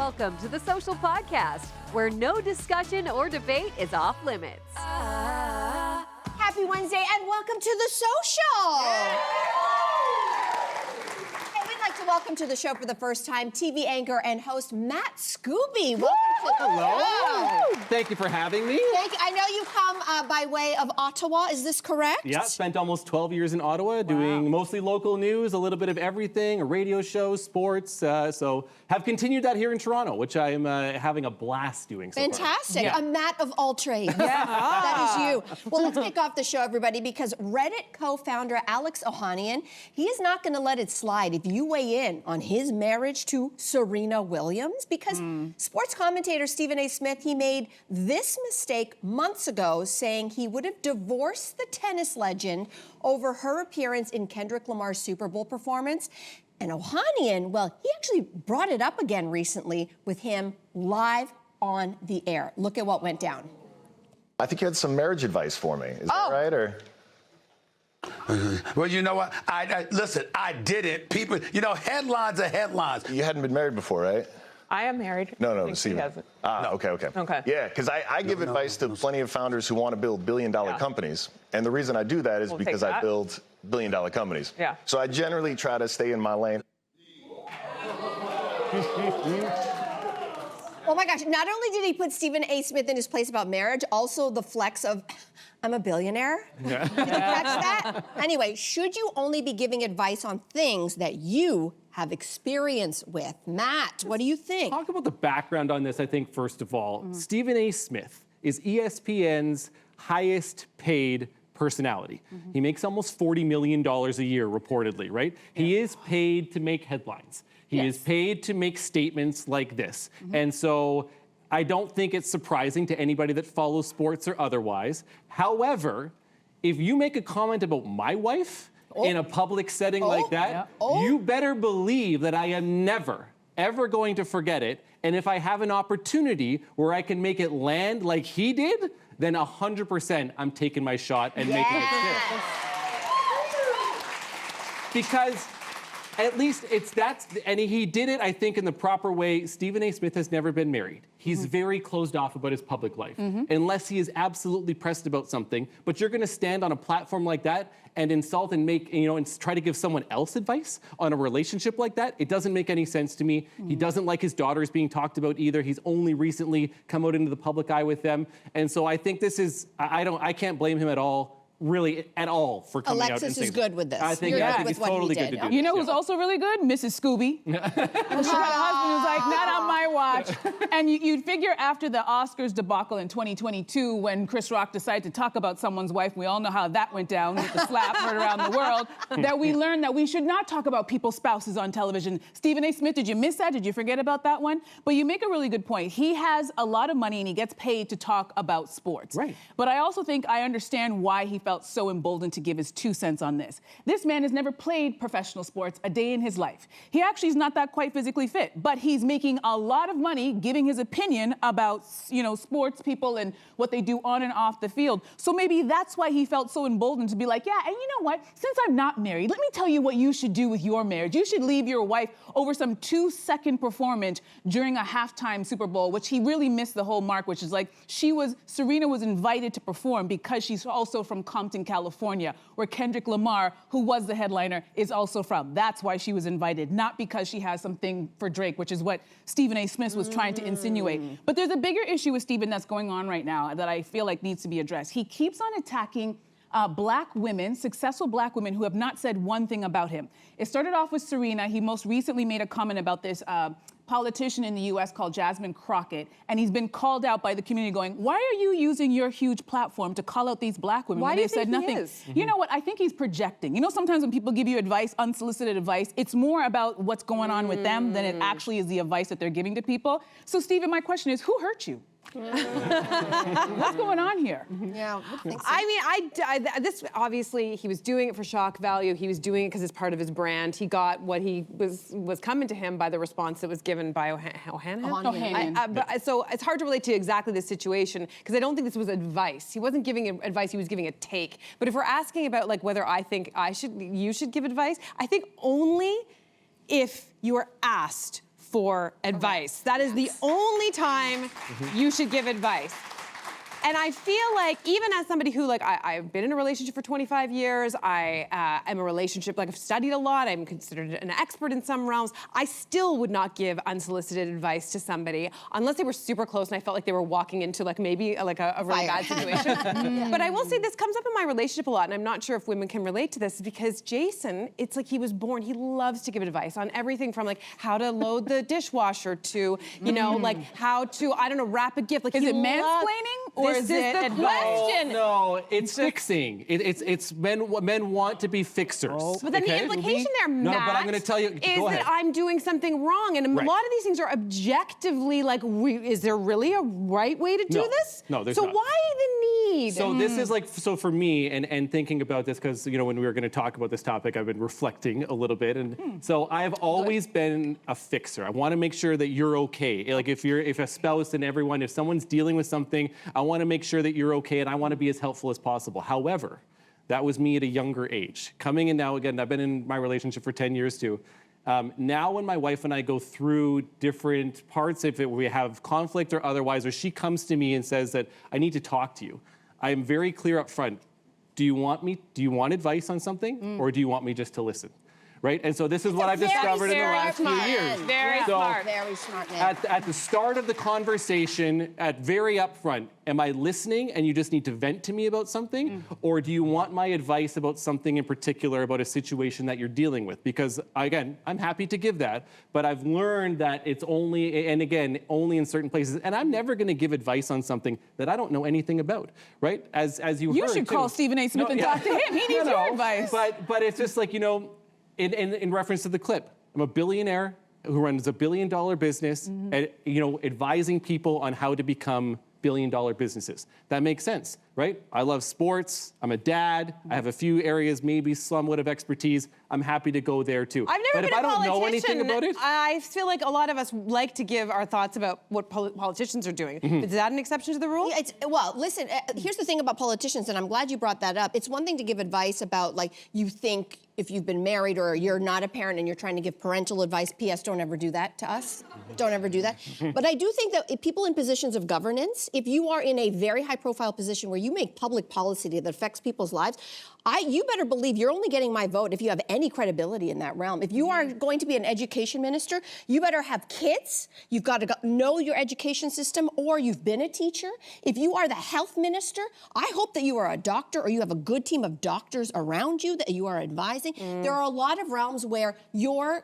Welcome to the Social Podcast, where no discussion or debate is off limits. Happy Wednesday and welcome to the Social. Hey, we'd like to welcome to the show for the first time TV anchor and host Matt Scooby. Welcome to the show. Thank you for having me. Thank you. I know you come by way of Ottawa. Is this correct? Yeah, spent almost 12 years in Ottawa doing mostly local news, a little bit of everything, a radio show, sports. So have continued that here in Toronto, which I am having a blast doing so Fantastic. far. A Matt of all trades. That is you. Well, let's kick off the show, everybody, because Reddit co-founder Alex Ohanian, he is not going to let it slide if you weigh in on his marriage to Serena Williams, because sports commentator Stephen A. Smith, he made this mistake months ago, saying he would have divorced the tennis legend over her appearance in Kendrick Lamar's Super Bowl performance. And Ohanian, well, he actually brought it up again recently with him live on the air. Look at what went down. I think you had some marriage advice for me. Is that right? Or well, you know what? Listen, I didn't. People, headlines are headlines. you hadn't been married before, right? I am married. No, He Stephen. hasn't. Okay. Okay. Yeah, because I give advice to plenty of founders who want to build billion-dollar companies. And the reason I do that is because I build billion-dollar companies. Yeah. So I generally try to stay in my lane. Oh my gosh, not only did he put Stephen A. Smith in his place about marriage, also the flex of, I'm a billionaire. Did you catch that? Anyway, should you only be giving advice on things that you have experience with? Matt, what do you think? Talk about the background on this, I think, first of all. Stephen A. Smith is ESPN's highest paid personality. He makes almost $40 million a year, reportedly, right? Yeah. He is paid to make headlines. He is paid to make statements like this. And so I don't think it's surprising to anybody that follows sports or otherwise. However, if you make a comment about my wife in a public setting like that, you better believe that I am never, ever going to forget it. And if I have an opportunity where I can make it land like he did, then 100% I'm taking my shot and making it fit. Because at least and he did it, I think, in the proper way. Stephen A. Smith has never been married. He's very closed off about his public life, unless he is absolutely pressed about something. But you're gonna stand on a platform like that and insult and and try to give someone else advice on a relationship like that. It doesn't make any sense to me. He doesn't like his daughters being talked about either. He's only recently come out into the public eye with them. And so I think this is, I can't blame him at all. Really, at all, for coming out and saying. Alexis is good with this. I think he's totally good to do. You know who's also really good? Mrs. Scooby. Her husband was like, not on my watch. And you'd figure after the Oscars debacle in 2022, when Chris Rock decided to talk about someone's wife, we all know how that went down with the slap heard around the world, that we learned that we should not talk about people's spouses on television. Stephen A. Smith, did you miss that? Did you forget about that one? But you make a really good point. He has a lot of money and he gets paid to talk about sports. Right. But I also think I understand why he felt so emboldened to give his 2 cents on this. This man has never played professional sports a day in his life. He actually is not that quite physically fit, but he's making a lot of money giving his opinion about, sports people and what they do on and off the field. So maybe that's why he felt so emboldened to be like, yeah, and you know what? Since I'm not married, let me tell you what you should do with your marriage. You should leave your wife over some 2-second performance during a halftime Super Bowl, which he really missed the whole mark, which is like Serena was invited to perform because she's also from Compton, California, where Kendrick Lamar, who was the headliner, is also from. That's why she was invited, not because she has something for Drake, which is what Stephen A. Smith was trying to insinuate. But there's a bigger issue with Stephen that's going on right now that I feel like needs to be addressed. He keeps on attacking black women, successful black women who have not said one thing about him. It started off with Serena. He most recently made a comment about this politician in the U.S. called Jasmine Crockett, and he's been called out by the community going, why are you using your huge platform to call out these black women when they said nothing? You know what? I think he's projecting. You know, sometimes when people give you advice, unsolicited advice, it's more about what's going on with them than it actually is the advice that they're giving to people. So, Stephen, my question is, who hurt you? What's going on here? Yeah, I mean, this obviously he was doing it for shock value. He was doing it because it's part of his brand. He got what he was coming to him by the response that was given by Ohanian. So it's hard to relate to exactly this situation because I don't think this was advice. He wasn't giving advice. He was giving a take. But if we're asking about like whether I think you should give advice, I think only if you are asked for advice. That is the only time you should give advice. And I feel like even as somebody who, like, I've been in a relationship for 25 years, I am a relationship, like, I've studied a lot, I'm considered an expert in some realms, I still would not give unsolicited advice to somebody unless they were super close and I felt like they were walking into, like, maybe like a really bad situation. But I will say this comes up in my relationship a lot, and I'm not sure if women can relate to this, because Jason, it's like he was born, he loves to give advice on everything from, like, how to load the dishwasher to, you know, like, how to, I don't know, wrap a gift. Like, is it mansplaining? Or this is the question. No, it's fixing. It's men want to be fixers. But then the implication there, Matt, no, but I'm going to tell you. is that I'm doing something wrong, and a lot of these things are objectively like, is there really a right way to do this? No, there's not. not. So why the need? So this is like, so for me, and thinking about this, because, you know, when we were going to talk about this topic, I've been reflecting a little bit, and so I've always been a fixer. I want to make sure that you're okay. Like if a spouse and everyone, if someone's dealing with something, I want to make sure that you're okay, and I want to be as helpful as possible. However, that was me at a younger age. Coming in now, again, I've been in my relationship for 10 years too. Now when my wife and I go through different parts, if we have conflict or otherwise, or she comes to me and says that I need to talk to you, I am very clear up front. Do you want advice on something, or do you want me just to listen? Right? And so this is what I've discovered in the last few years. Very smart. Very smart man. At the start of the conversation, very upfront, am I listening and you just need to vent to me about something? Or do you want my advice about something in particular, about a situation that you're dealing with? Because, again, I'm happy to give that, but I've learned that it's only, and again, only in certain places. And I'm never going to give advice on something that I don't know anything about, right? As you heard, you should call Stephen A. Smith and talk to him. He needs your advice. But it's just like, you know, in reference to the clip, I'm a billionaire who runs a billion-dollar business, and, you know, advising people on how to become billion-dollar businesses. That makes sense, right? I love sports. I'm a dad. I have a few areas, maybe somewhat of expertise. I'm happy to go there too. I've never but been if a I don't politician. know anything about it, I feel like a lot of us like to give our thoughts about what politicians are doing. Is that an exception to the rule? Well, listen, here's the thing about politicians, and I'm glad you brought that up. It's one thing to give advice about, like, you think if you've been married or you're not a parent and you're trying to give parental advice. P.S. Don't ever do that to us. Don't ever do that. But I do think that if people in positions of governance, if you are in a very high-profile position where you make public policy that affects people's lives, you better believe you're only getting my vote if you have any credibility in that realm. If you are going to be an education minister, you better have kids. You've got to know your education system, or you've been a teacher. If you are the health minister, I hope that you are a doctor, or you have a good team of doctors around you that you are advising. There are a lot of realms where your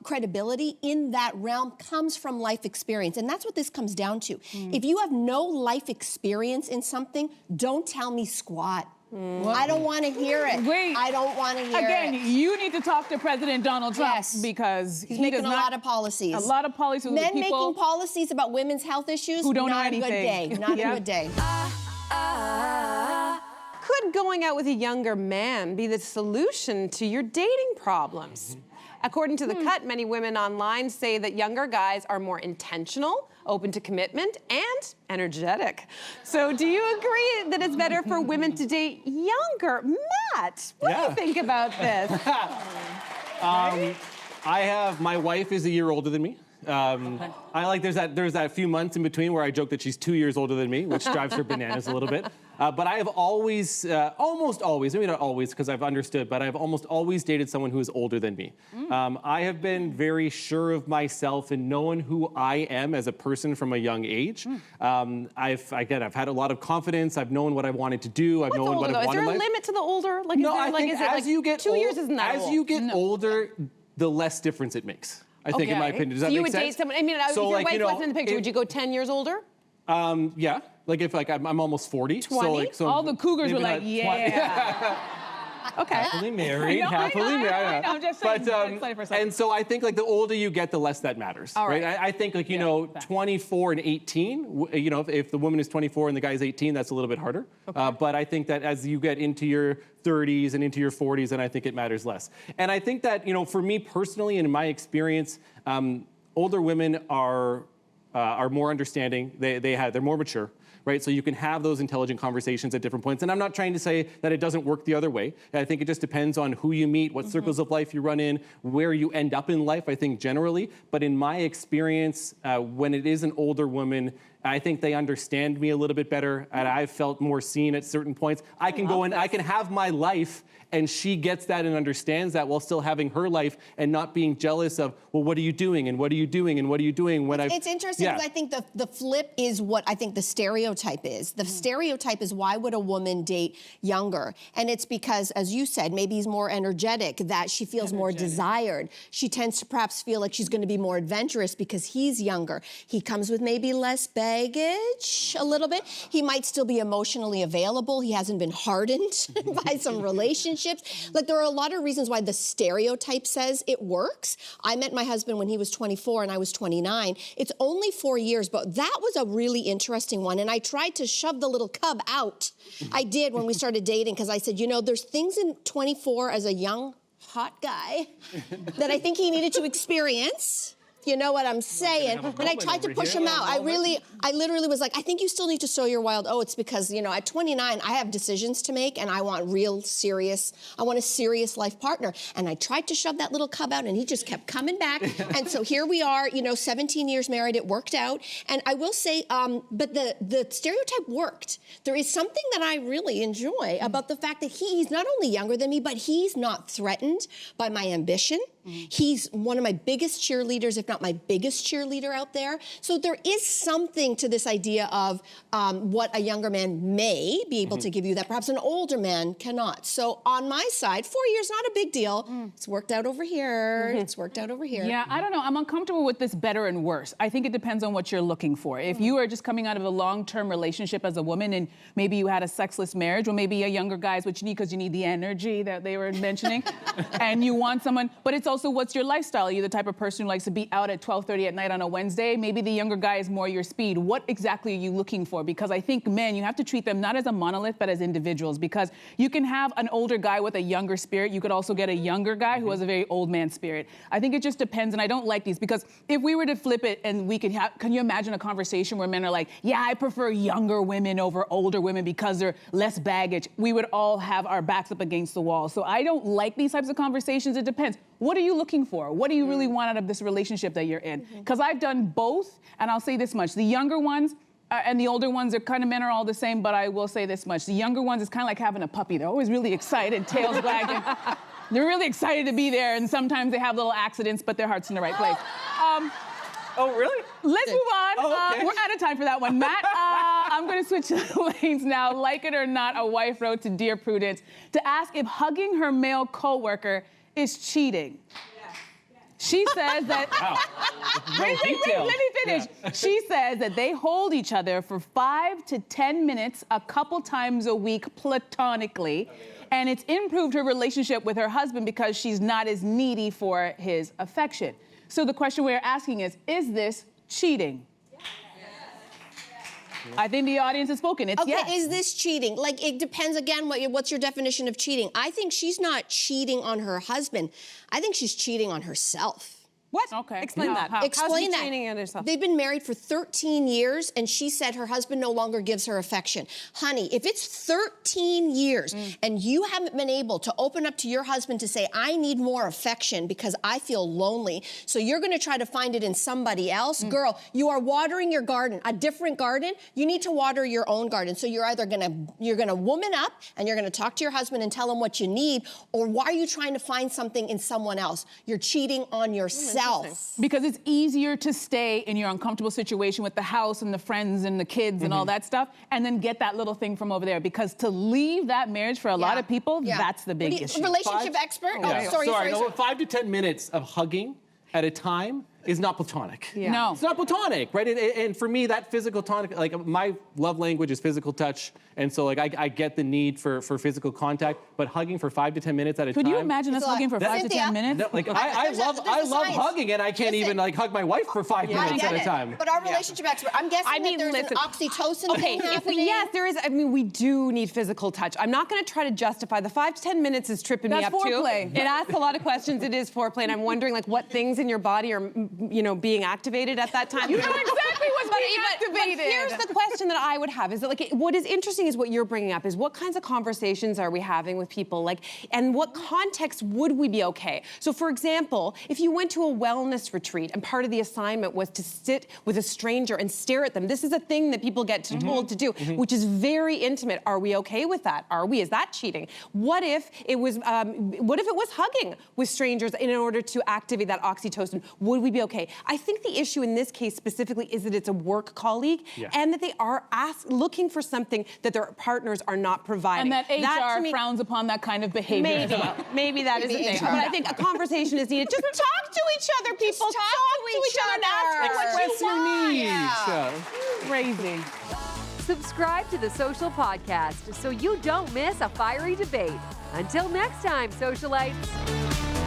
credibility in that realm comes from life experience, and that's what this comes down to. If you have no life experience in something, don't tell me squat. I don't want to hear it. Wait. I don't want to hear it. Again, you need to talk to President Donald Trump because he's making a lot of policies. A lot of policies with Men people making policies about women's health issues. who don't know not anything. a good day. Not a good day. Could going out with a younger man be the solution to your dating problems? According to The Cut, many women online say that younger guys are more intentional, open to commitment, and energetic. So do you agree that it's better for women to date younger? Matt, what do you think about this? my wife is a year older than me. I like there's that few months in between where I joke that she's 2 years older than me, which drives her bananas a little bit. But I have always, almost always, maybe not always because I've understood, but I've almost always dated someone who is older than me. I have been very sure of myself and knowing who I am as a person from a young age. I've had a lot of confidence. I've known what I wanted to do. I've known what I wanted. Is there a limit to the older? Like, no, is there, I like, think is it as like you get 2 years isn't that as old? you get older, the less difference it makes. I think, in my opinion. Does that so you make would sense? date someone, I mean, if your wife wasn't in the picture, would you go 10 years older? Yeah. Like if I'm almost 40. 20? So all the cougars were like, 20. yeah. Okay. Happily married, happily married. I know, I'm just saying, explain for a second. And so I think like the older you get, the less that matters, right? I think like, you know, 24 and 18, you know, if the woman is 24 and the guy is 18, that's a little bit harder. But I think that as you get into your 30s and into your 40s, then I think it matters less. And I think that, you know, for me personally and in my experience, older women are more understanding. They're more mature. right? So you can have those intelligent conversations at different points. And I'm not trying to say that it doesn't work the other way. I think it just depends on who you meet, what circles of life you run in, where you end up in life, I think generally. But in my experience, when it is an older woman, I think they understand me a little bit better, and I've felt more seen at certain points. I can go and I can have my life, and she gets that and understands that while still having her life and not being jealous of, well, what are you doing, and what are you doing, and what are you doing? When it's interesting because I think the flip is what I think the stereotype is. The stereotype is, why would a woman date younger? And it's because, as you said, maybe he's more energetic, that she feels more desired. She tends to perhaps feel like she's going to be more adventurous because he's younger. He comes with maybe less baggage a little bit. He might still be emotionally available. He hasn't been hardened by some relationships. Like, there are a lot of reasons why the stereotype says it works. I met my husband when he was 24 and I was 29. It's only 4 years, but that was a really interesting one. And I tried to shove the little cub out. I did when we started dating, because I said, you know, there's things in 24 as a young, hot guy that I think he needed to experience. You know what I'm saying? And I tried to push him out. I literally was like, I think you still need to sow your wild oats, because, you know, at 29, I have decisions to make and I want I want a serious life partner. And I tried to shove that little cub out and he just kept coming back. And so here we are, you know, 17 years married, it worked out. And I will say, but the stereotype worked. There is something that I really enjoy about the fact that he's not only younger than me, but he's not threatened by my ambition. He's one of my biggest cheerleaders, if not my biggest cheerleader out there. So there is something to this idea of what a younger man may be able to give you that perhaps an older man cannot. So on my side, 4 years, not a big deal. It's worked out over here. It's worked out over here. Yeah, I don't know. I'm uncomfortable with this better and worse. I think it depends on what you're looking for. If you are just coming out of a long-term relationship as a woman and maybe you had a sexless marriage, or maybe a younger guy is what you need because you need the energy that they were mentioning, and you want someone, but it's also, what's your lifestyle? Are you the type of person who likes to be out at 12:30 at night on a Wednesday? Maybe the younger guy is more your speed. What exactly are you looking for? Because I think men, you have to treat them not as a monolith, but as individuals, because you can have an older guy with a younger spirit. You could also get a younger guy who has a very old man spirit. I think it just depends, and I don't like these, because if we were to flip it and we could have, can you imagine a conversation where men are like, yeah, I prefer younger women over older women because they're less baggage? We would all have our backs up against the wall. So I don't like these types of conversations. It depends. What are you looking for? What do you really want out of this relationship that you're in? Because I've done both, and I'll say this much. The younger ones and the older ones, they're kind of, men are all the same, but I will say this much. The younger ones, it's kind of like having a puppy. They're always really excited, tails wagging. They're really excited to be there, and sometimes they have little accidents, but their heart's in the right place. Oh, really? Let's move on. Oh, okay. We're out of time for that one. Matt, I'm going to switch lanes now. Like it or not, a wife wrote to Dear Prudence to ask if hugging her male coworker is cheating. She says that... Wait, let me finish. Yeah. She says that they hold each other for 5 to 10 minutes a couple times a week platonically, and it's improved her relationship with her husband because she's not as needy for his affection. So the question we're asking is this cheating? I think the audience has spoken. It's yes. Is this cheating? Like, it depends, again, what's your definition of cheating? I think she's not cheating on her husband. I think she's cheating on herself. What? Okay. Explain that. Explain that. Cheating on herself? They've been married for 13 years, and she said her husband no longer gives her affection. Honey, if it's 13 years and you haven't been able to open up to your husband to say, I need more affection because I feel lonely, so you're going to try to find it in somebody else, girl, you are watering your garden, a different garden. You need to water your own garden. So you're either you're gonna woman up and you're going to talk to your husband and tell him what you need, or why are you trying to find something in someone else? You're cheating on yourself. Because it's easier to stay in your uncomfortable situation with the house and the friends and the kids and all that stuff, and then get that little thing from over there. Because to leave that marriage for a lot of people, that's the big issue. Relationship expert? Oh, sorry. 5 to 10 minutes of hugging at a time is not platonic. Yeah. No. It's not platonic, right? And for me, that physical tonic, like, my love language is physical touch, and so, like, I get the need for physical contact, but hugging for 5 to 10 minutes at a time. Could you imagine us hugging for 5 to 10 minutes? No, like, I love hugging, and I can't even, like, hug my wife for 5 minutes at a time. But our relationship expert, I'm guessing that there's an oxytocin thing happening. Yes, there is. I mean, we do need physical touch. I'm not going to try to justify the 5 to 10 minutes is tripping me up foreplay. too. It asks a lot of questions. It is foreplay, and I'm wondering, like, what things in your body are being activated at that time. You know exactly what's being activated. But here's the question that I would have: is that what is interesting is what you're bringing up is what kinds of conversations are we having with people, and what context would we be okay? So, for example, if you went to a wellness retreat and part of the assignment was to sit with a stranger and stare at them, this is a thing that people get told to do, which is very intimate. Are we okay with that? Is that cheating? What if it was hugging with strangers in order to activate that oxytocin? Would we be okay? I think the issue in this case specifically is that it's a work colleague and that they are looking for something that their partners are not providing. And that HR frowns upon that kind of behavior. Maybe that is the thing. But I think a conversation is needed. Just talk to each other, people. Talk to each other and ask for what you want. Crazy. Subscribe to the Social Podcast so you don't miss a fiery debate. Until next time, socialites.